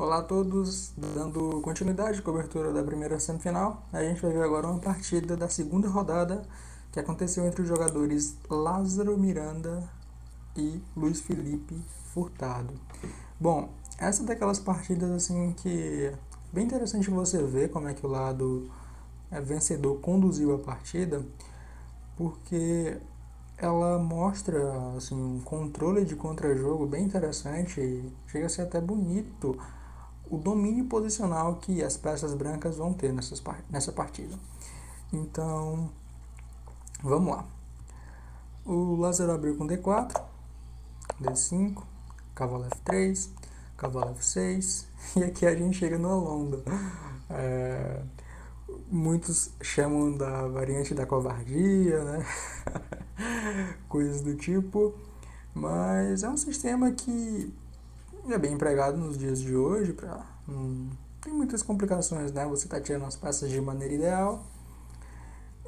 Olá a todos, dando continuidade à cobertura da primeira semifinal, a gente vai ver agora uma partida da segunda rodada que aconteceu entre os jogadores Lázaro Miranda e Luiz Felipe Furtado. Bom, essa é daquelas partidas assim que é bem interessante você ver como é que o lado vencedor conduziu a partida, porque ela mostra assim, um controle de contra-jogo bem interessante e chega a ser até bonito o domínio posicional que as peças brancas vão ter nessa partida. Então, vamos lá. O Lázaro abriu com D4, D5, cavalo F3, cavalo F6, e aqui a gente chega no Alondo. É, muitos chamam da variante da covardia, né? Coisas do tipo, mas é um sistema que é bem empregado nos dias de hoje, não tem muitas complicações, né? Você está tirando as peças de maneira ideal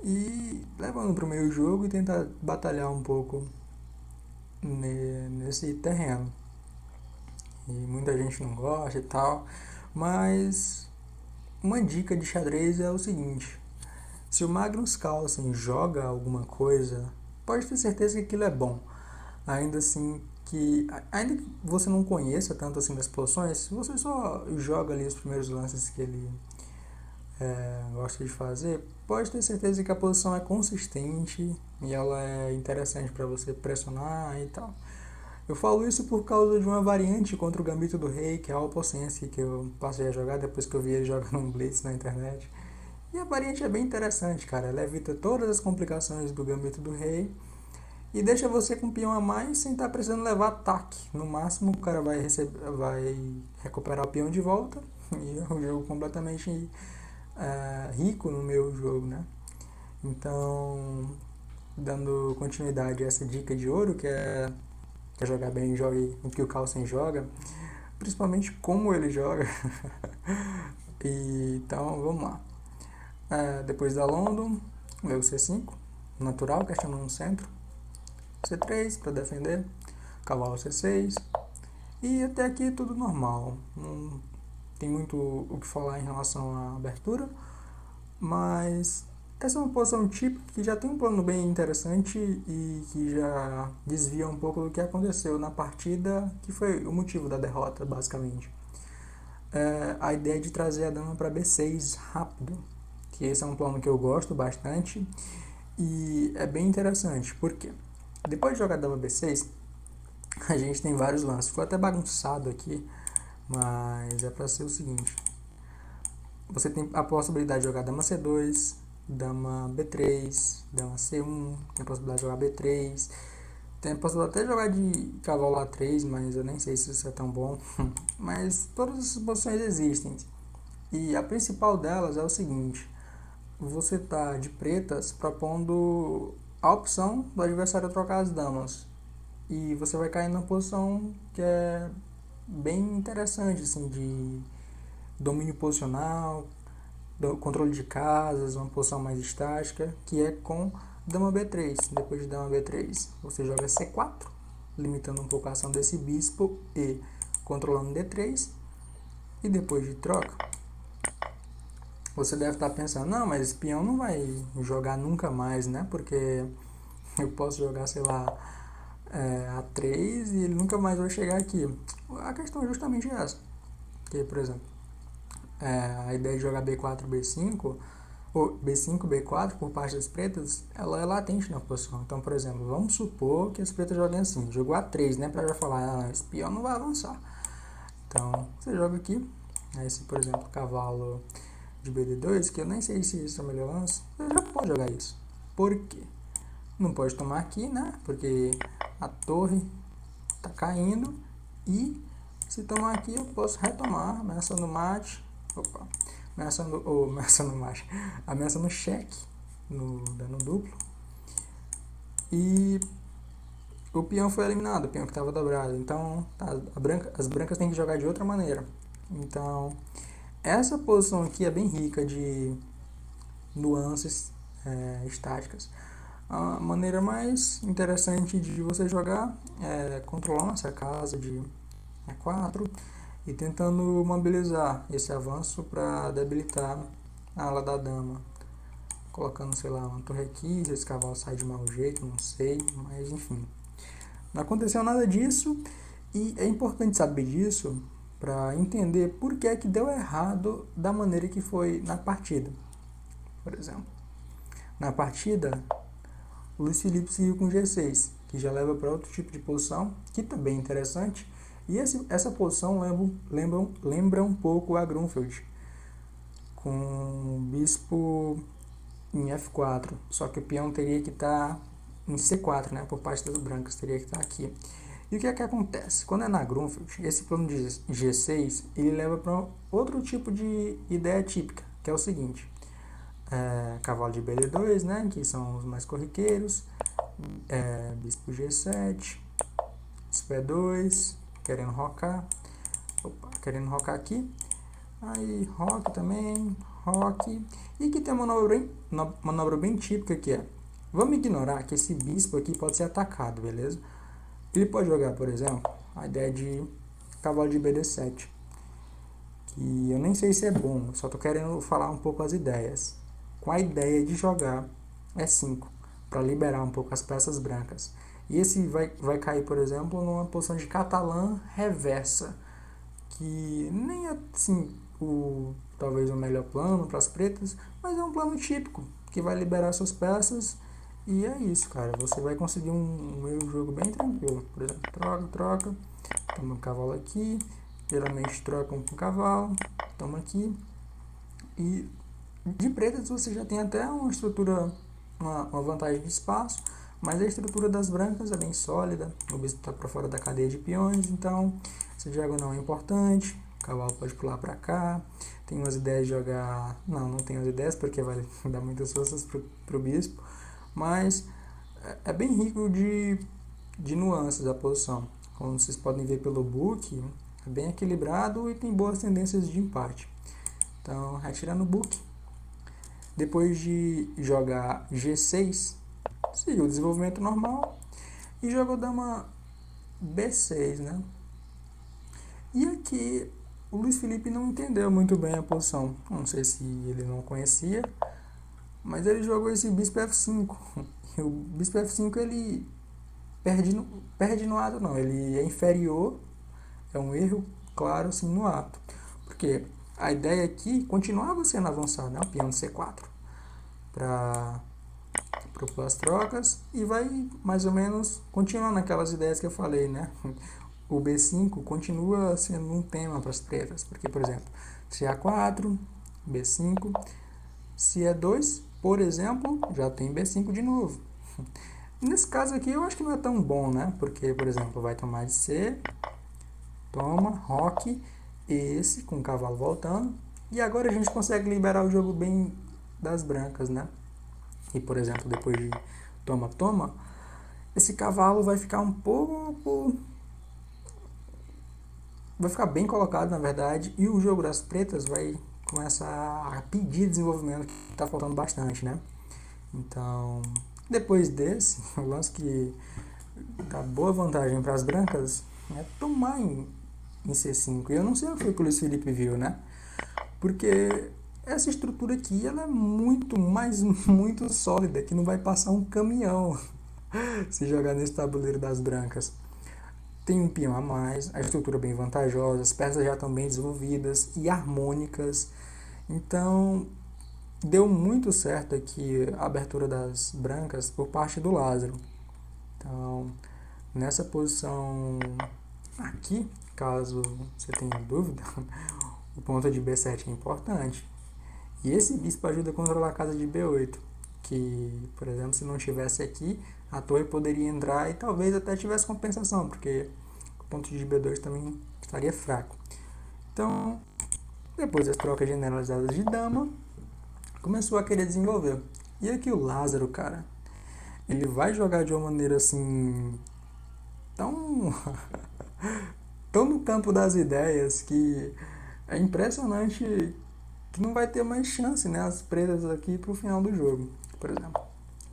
e levando para o meio jogo e tentar batalhar um pouco nesse terreno. E muita gente não gosta e tal, mas uma dica de xadrez é o seguinte: se o Magnus Carlsen joga alguma coisa, pode ter certeza que aquilo é bom. Ainda assim, ainda que você não conheça tanto assim das posições, se você só joga ali os primeiros lances que ele gosta de fazer, pode ter certeza que a posição é consistente e ela é interessante para você pressionar e tal. Eu falo isso por causa de uma variante contra o Gambito do Rei, que é a Alpocense, que eu passei a jogar depois que eu vi ele jogando um Blitz na internet. E a variante é bem interessante, cara. Ela evita todas as complicações do Gambito do Rei e deixa você com um peão a mais sem estar precisando levar ataque. No máximo, o cara vai recuperar o peão de volta e é um jogo completamente rico no meu jogo, né? Então, dando continuidade a essa dica de ouro, que é quer jogar bem, jogue o que o Carlsen joga, principalmente como ele joga. Então, vamos lá. Depois da London, veio o C5, natural, questionando no centro. C3 para defender, cavalo C6. E até aqui tudo normal. Não tem muito o que falar em relação à abertura, mas essa é uma posição típica que já tem um plano bem interessante e que já desvia um pouco do que aconteceu na partida, que foi o motivo da derrota, basicamente. A ideia de trazer a dama para B6 rápido, que esse é um plano que eu gosto bastante e é bem interessante, porque depois de jogar dama B6, a gente tem vários lances. Ficou até bagunçado aqui, mas é para ser o seguinte: você tem a possibilidade de jogar dama C2, dama B3, dama C1, tem a possibilidade de jogar B3, tem a possibilidade até de jogar de cavalo A3, mas eu nem sei se isso é tão bom. Mas todas essas posições existem. E a principal delas é o seguinte: você tá de pretas propondo a opção do adversário trocar as damas. E você vai cair numa posição que é bem interessante, assim, de domínio posicional, controle de casas, uma posição mais estática, que é com dama B3. Depois de dama B3, você joga C4, limitando um pouco a ação desse bispo e controlando D3. E depois de troca, você deve estar pensando: não, mas esse peão não vai jogar nunca mais, né? Porque eu posso jogar, sei lá, A3 e ele nunca mais vai chegar aqui. A questão é justamente essa. Que, por exemplo, a ideia de jogar B4, B5, ou B5, B4 por parte das pretas, ela é latente na posição. Então, por exemplo, vamos supor que as pretas joguem assim. Jogou A3, né? Pra já falar, esse peão não vai avançar. Então, você joga aqui. Aí, se, por exemplo, cavalo de BD2, que eu nem sei se isso é o melhor lance, você já pode jogar isso. Por quê? Não pode tomar aqui, né? Porque a torre tá caindo. E se tomar aqui, eu posso retomar, ameaça no mate. Opa, ameaça no mate. Ameaça no cheque, no dano duplo. E o peão foi eliminado, o peão que estava dobrado. Então, as brancas têm que jogar de outra maneira. Então, essa posição aqui é bem rica de nuances estáticas. A maneira mais interessante de você jogar é controlando essa casa de E4 e tentando mobilizar esse avanço para debilitar a ala da dama. Colocando, sei lá, uma torre aqui, esse cavalo sai de mau jeito, não sei, mas enfim. Não aconteceu nada disso e é importante saber disso para entender por que é que deu errado da maneira que foi na partida. Por exemplo, na partida, o Luiz Felipe seguiu com G6, que já leva para outro tipo de posição, que também é interessante. E essa posição lembra um pouco a Grunfeld, com o bispo em F4, só que o peão teria que estar em C4, né, por parte das brancas, teria que estar aqui. E o que é que acontece? Quando é na Grunfeld, esse plano de G6, ele leva para outro tipo de ideia típica, que é o seguinte: cavalo de BD2, né, que são os mais corriqueiros, bispo G7, bispo E2, querendo rocar, aqui, aí roque também, roque, e que tem uma manobra bem típica que é, vamos ignorar que esse bispo aqui pode ser atacado, beleza? Ele pode jogar, por exemplo, a ideia de cavalo de BD7, que eu nem sei se é bom, só tô querendo falar um pouco as ideias. Com a ideia de jogar E5, para liberar um pouco as peças brancas. E esse vai cair, por exemplo, numa posição de catalã reversa, que nem é assim talvez o melhor plano para as pretas, mas é um plano típico, que vai liberar suas peças. E é isso, cara. Você vai conseguir um meio jogo bem tranquilo. Por exemplo, troca. Toma um cavalo aqui. Geralmente trocam com o cavalo. Toma aqui. E de pretas você já tem até uma estrutura, uma vantagem de espaço. Mas a estrutura das brancas é bem sólida. O bispo está para fora da cadeia de peões. Então, essa diagonal é importante. O cavalo pode pular para cá. Tem umas ideias de jogar... Não tenho as ideias porque vai dar muitas forças pro bispo. Mas é bem rico de nuances a posição. Como vocês podem ver pelo book, é bem equilibrado e tem boas tendências de empate. Então, retira no book. Depois de jogar G6, seguiu o desenvolvimento normal e jogou dama B6, né? E aqui o Luiz Felipe não entendeu muito bem a posição. Não sei se ele não conhecia, mas ele jogou esse bispo F5. E o bispo F5 ele perde no ato, não. Ele é inferior, é um erro claro assim no ato. Porque a ideia aqui continuava sendo avançar, né? O peão de C4 para propor as trocas e vai mais ou menos continuar naquelas ideias que eu falei, né? O B5 continua sendo um tema para as pretas, porque, por exemplo, se A4, B5, se E2, por exemplo, já tem B5 de novo. Nesse caso aqui eu acho que não é tão bom, né? Porque, por exemplo, vai tomar de C, toma, roque, esse com o cavalo voltando, e agora a gente consegue liberar o jogo bem das brancas, né? E, por exemplo, depois de toma, esse cavalo vai ficar um pouco... vai ficar bem colocado, na verdade, e o jogo das pretas vai começar a pedir desenvolvimento, que está faltando bastante, né? Então, depois desse, o lance que dá boa vantagem para as brancas é tomar em C5. E eu não sei o que o Luiz Felipe viu, né? Porque essa estrutura aqui ela é muito, mas muito sólida, que não vai passar um caminhão se jogar nesse tabuleiro das brancas. Tem um peão a mais, a estrutura bem vantajosa, as peças já estão bem desenvolvidas e harmônicas. Então, deu muito certo aqui a abertura das brancas por parte do Lázaro. Então, nessa posição aqui, caso você tenha dúvida, o ponto de B7 é importante. E esse bispo ajuda a controlar a casa de B8, que, por exemplo, se não tivesse aqui, a torre poderia entrar e talvez até tivesse compensação, porque o ponto de B2 também estaria fraco. Então, depois das trocas generalizadas de dama, começou a querer desenvolver. E aqui o Lázaro, cara, ele vai jogar de uma maneira assim tão tão no campo das ideias que é impressionante que não vai ter mais chance, né, as pretas aqui pro final do jogo. Por exemplo,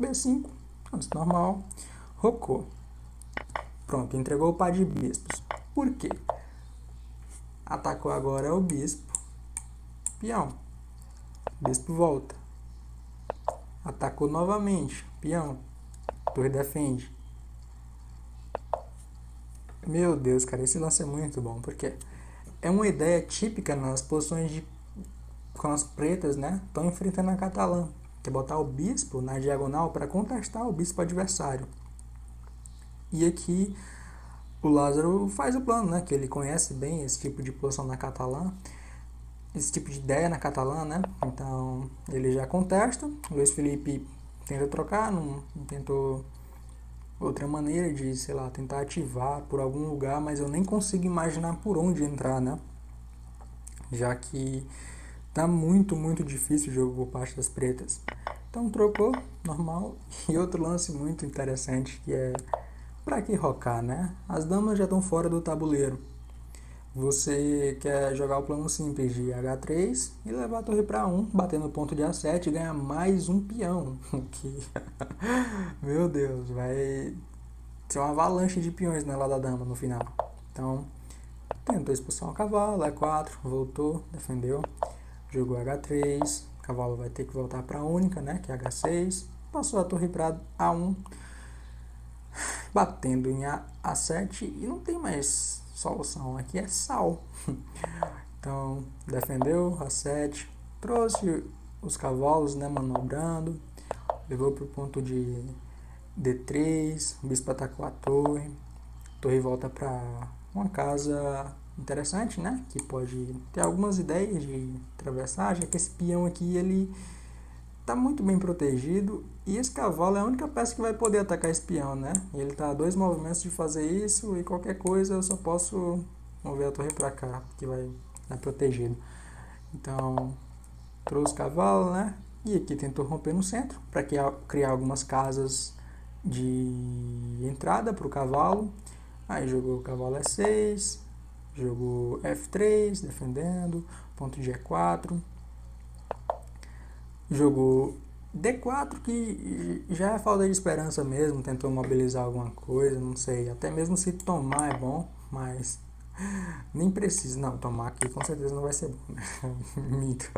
B5, normal, rocou. Pronto, entregou o par de bispos. Por quê? Atacou agora é o bispo. Peão. Bispo volta. Atacou novamente. Peão. Torre defende. Meu Deus, cara, esse lance é muito bom, porque é uma ideia típica nas posições de com as pretas, né? Estão enfrentando a catalã, que é botar o bispo na diagonal para contestar o bispo adversário. E aqui o Lázaro faz o plano, né? Que ele conhece bem esse tipo de posição na catalã, esse tipo de ideia na catalã, né? Então ele já contesta. O Luiz Felipe tenta trocar, não tentou outra maneira de, sei lá, tentar ativar por algum lugar, mas eu nem consigo imaginar por onde entrar, né? Já que tá muito difícil o jogo por parte das pretas. Então trocou, normal. E outro lance muito interessante que é pra que rocar, né? As damas já estão fora do tabuleiro. Você quer jogar o plano simples de H3 e levar a torre para 1, bater no ponto de A7 e ganhar mais um peão. Que meu Deus, vai ser uma avalanche de peões na lá da dama no final. Então, tentou expulsar o cavalo, E4, voltou, defendeu, jogou H3, o cavalo vai ter que voltar para a única, né, que é H6, passou a torre para A1, batendo em A7 e não tem mais solução, aqui é sal. Então, defendeu A7, trouxe os cavalos, né, manobrando, levou para o ponto de D3, o bispo atacou a torre volta para uma casa interessante, né, que pode ter algumas ideias de atravessar, já que esse peão aqui, ele tá muito bem protegido e esse cavalo é a única peça que vai poder atacar esse peão, né? Ele tá a 2 movimentos de fazer isso e qualquer coisa eu só posso mover a torre para cá, que vai estar protegido. Então, trouxe o cavalo, né? E aqui tentou romper no centro para criar algumas casas de entrada para o cavalo. Aí jogou o cavalo E6, jogou F3, defendendo, ponto de E4. Jogou D4, que já é falta de esperança mesmo, tentou mobilizar alguma coisa, não sei. Até mesmo se tomar é bom, mas nem precisa. Não, tomar aqui com certeza não vai ser bom, né? Mito.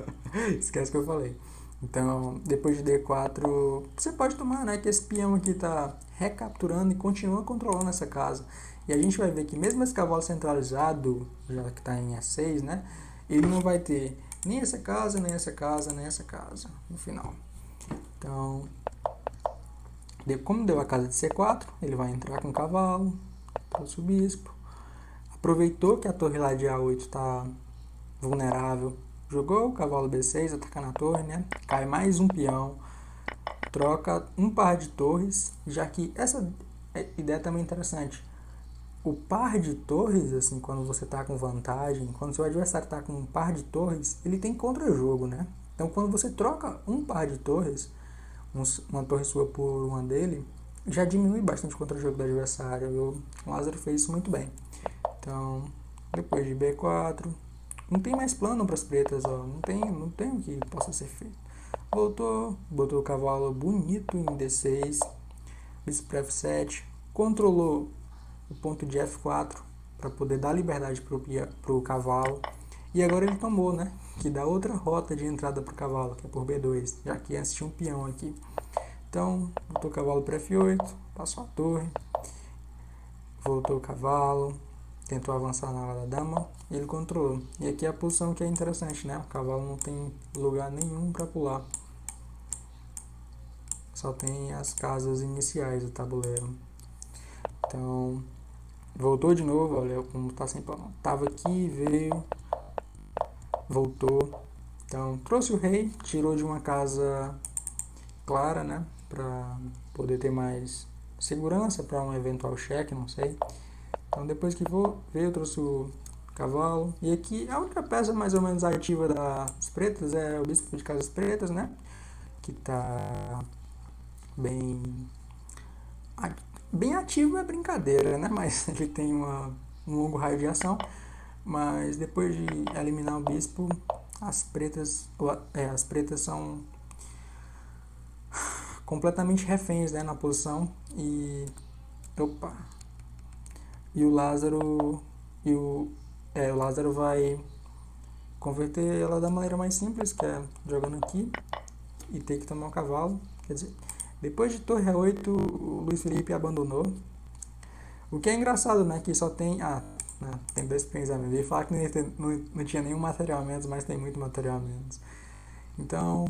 Esquece que eu falei. Então, depois de D4, você pode tomar, né? Que esse peão aqui tá recapturando e continua controlando essa casa. E a gente vai ver que mesmo esse cavalo centralizado, já que está em E6, né? Ele não vai ter nem essa casa, nem essa casa, nem essa casa no final. Então, como deu a casa de C4, ele vai entrar com o cavalo, trouxe o bispo. Aproveitou que a torre lá de A8 está vulnerável. Jogou o cavalo B6, atacando a torre, né? Cai mais um peão. Troca um par de torres, já que essa ideia também é interessante. O par de torres, assim, quando você tá com vantagem, quando seu adversário tá com um par de torres, ele tem contra-jogo, né? Então, quando você troca um par de torres, uma torre sua por uma dele, já diminui bastante o contra-jogo do adversário. E o Lázaro fez isso muito bem. Então, depois de B4, não tem mais plano para as pretas, ó. Não tem o que possa ser feito. Voltou, botou o cavalo bonito em D6, bispo para F7, controlou o ponto de F4 para poder dar liberdade para o cavalo. E agora ele tomou, né? Que dá outra rota de entrada para o cavalo, que é por B2, já que antes tinha um peão aqui. Então, botou o cavalo para F8, passou a torre, voltou o cavalo, tentou avançar na hora da dama e ele controlou. E aqui é a posição que é interessante, né? O cavalo não tem lugar nenhum para pular. Só tem as casas iniciais do tabuleiro. Então, voltou de novo, olha como tá sem plano. Tava aqui, veio, voltou. Então, trouxe o rei, tirou de uma casa clara, né? Pra poder ter mais segurança para um eventual cheque, não sei. Então, depois que veio, trouxe o cavalo. E aqui, a única peça mais ou menos ativa das pretas é o bispo de casas pretas, né? Que tá bem ativo é brincadeira, né? Mas ele tem um longo raio de ação. Mas depois de eliminar o bispo, as pretas são completamente reféns, né, na posição. E o Lázaro e o o Lázaro vai converter ela da maneira mais simples, que é jogando aqui e ter que tomar o cavalo. Quer dizer, depois de torre A8, o Luiz Felipe abandonou. O que é engraçado, né? Que só tem... tem 2 peões a menos. Ele fala que não tinha nenhum material a menos, mas tem muito material a menos. Então,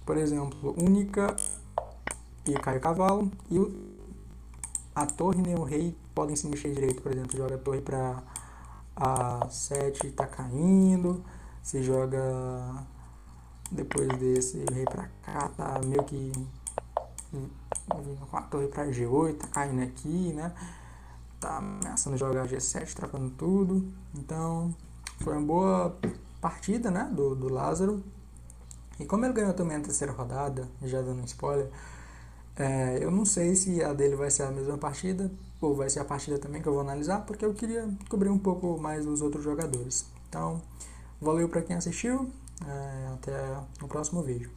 por exemplo, única e cai o cavalo. E a torre nem o rei podem se mexer direito. Por exemplo, joga a torre para A7 e tá caindo. Se joga depois desse rei pra cá, tá meio que vindo com a torre pra G8, tá caindo aqui, né? Tá ameaçando jogar G7, trocando tudo. Então, foi uma boa partida, né, do Lázaro. E como ele ganhou também a terceira rodada, já dando um spoiler, eu não sei se a dele vai ser a mesma partida, ou vai ser a partida também que eu vou analisar, porque eu queria cobrir um pouco mais os outros jogadores. Então, valeu para quem assistiu, até o próximo vídeo.